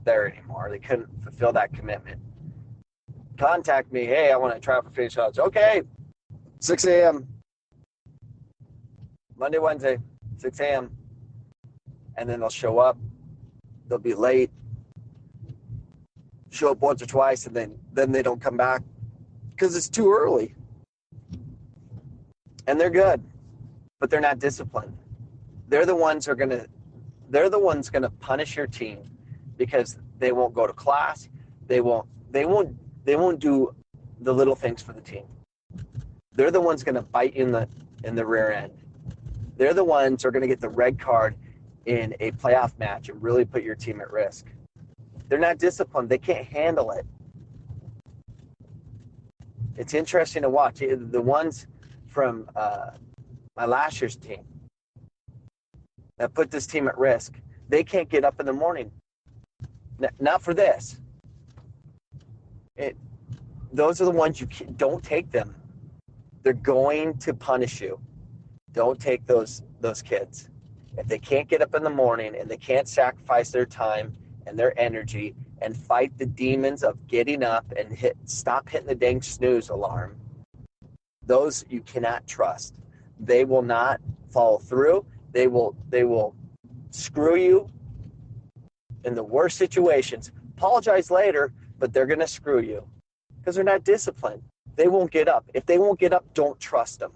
there anymore. They couldn't fulfill that commitment. Contact me. Hey, I want to try out for Phoenix College. Okay, 6 a.m. Monday, Wednesday, 6 a.m. And then they'll show up. They'll be late. Show up once or twice, and then they don't come back because it's too early. And they're good, but they're not disciplined. They're the ones gonna punish your team because they won't go to class. They won't do the little things for the team. They're the ones gonna bite you in the rear end. They're the ones who are gonna get the red card in a playoff match and really put your team at risk. They're not disciplined. They can't handle it. It's interesting to watch. The ones from my last year's team that put this team at risk, they can't get up in the morning. Not for this. Those are the ones don't take them. They're going to punish you. Don't take those kids. If they can't get up in the morning and they can't sacrifice their time and their energy and fight the demons of getting up and stop hitting the dang snooze alarm, those you cannot trust. They will not follow through. They will screw you in the worst situations. Apologize later, but they're going to screw you because they're not disciplined. They won't get up. If they won't get up, don't trust them.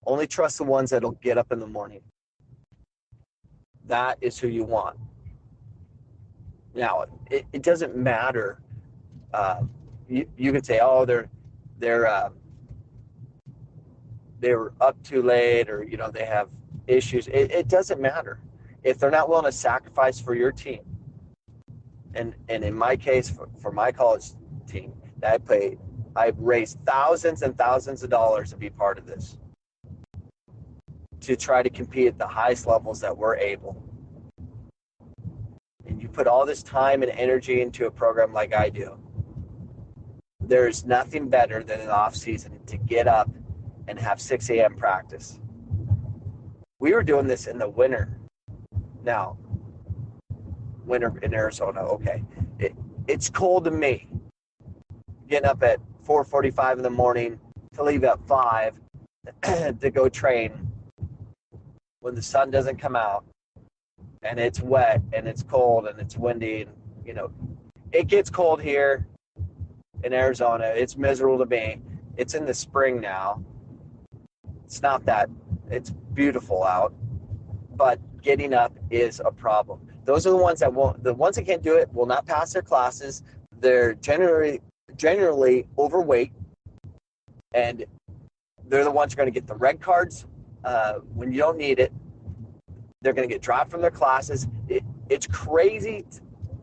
Only trust the ones that'll get up in the morning. That is who you want. Now, it doesn't matter. You could say, oh, they were up too late, or they have issues. It doesn't matter if they're not willing to sacrifice for your team. And in my case, for my college team that I played, I've raised thousands and thousands of dollars to be part of this, to try to compete at the highest levels that we're able. And you put all this time and energy into a program like I do. There's nothing better than an off season to get up and have 6 a.m. practice. We were doing this in the winter. Now, winter in Arizona, okay. It's cold to me. Getting up at 4:45 in the morning to leave at 5 to go train when the sun doesn't come out and it's wet and it's cold and it's windy and it gets cold here in Arizona. It's miserable to me. It's in the spring now. It's beautiful out, but getting up is a problem. Those are the ones that can't do it will not pass their classes. They're generally overweight, and they're the ones who are going to get the red cards when you don't need it. They're going to get dropped from their classes. It's crazy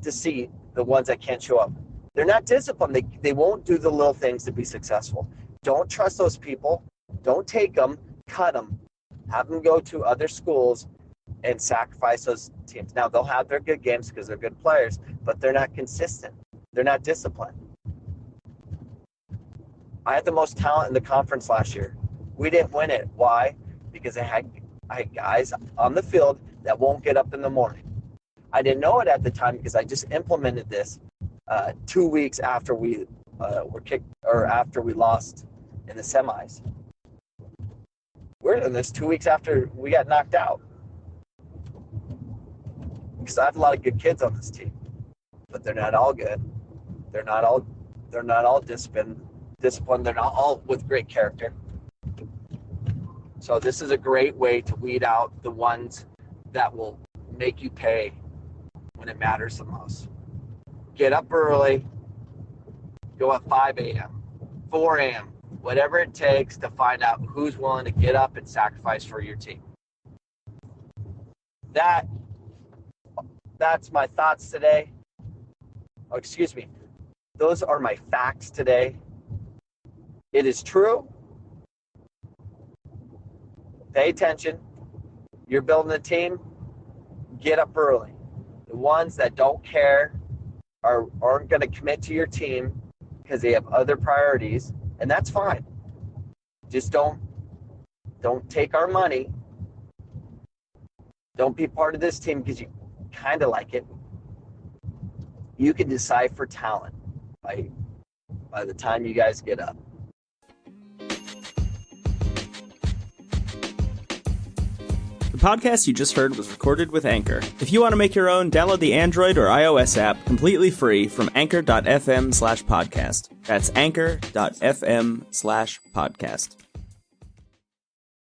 to see the ones that can't show up. They're not disciplined. They won't do the little things to be successful. Don't trust those people. Don't take them. Cut them. Have them go to other schools and sacrifice those teams. Now, they'll have their good games because they're good players, but they're not consistent. They're not disciplined. I had the most talent in the conference last year. We didn't win it. Why? Because I had guys on the field that won't get up in the morning. I didn't know it at the time because I just implemented this 2 weeks after we were kicked, or after we lost in the semis. We're doing this 2 weeks after we got knocked out. Because I have a lot of good kids on this team, but they're not all good. They're not all disciplined. They're not all with great character. So this is a great way to weed out the ones that will make you pay when it matters the most. Get up early, go at 5 a.m., 4 a.m., whatever it takes to find out who's willing to get up and sacrifice for your team. That's my thoughts today. Oh, excuse me. Those are my facts today. It is true. Pay attention. You're building a team. Get up early. The ones that don't care aren't going to commit to your team because they have other priorities, and that's fine. Just don't take our money. Don't be part of this team because you kind of like it. you can decipher talent by the time you guys get up. The podcast you just heard was recorded with Anchor. If you want to make your own, download the Android or iOS app completely free from anchor.fm/podcast. That's anchor.fm/podcast.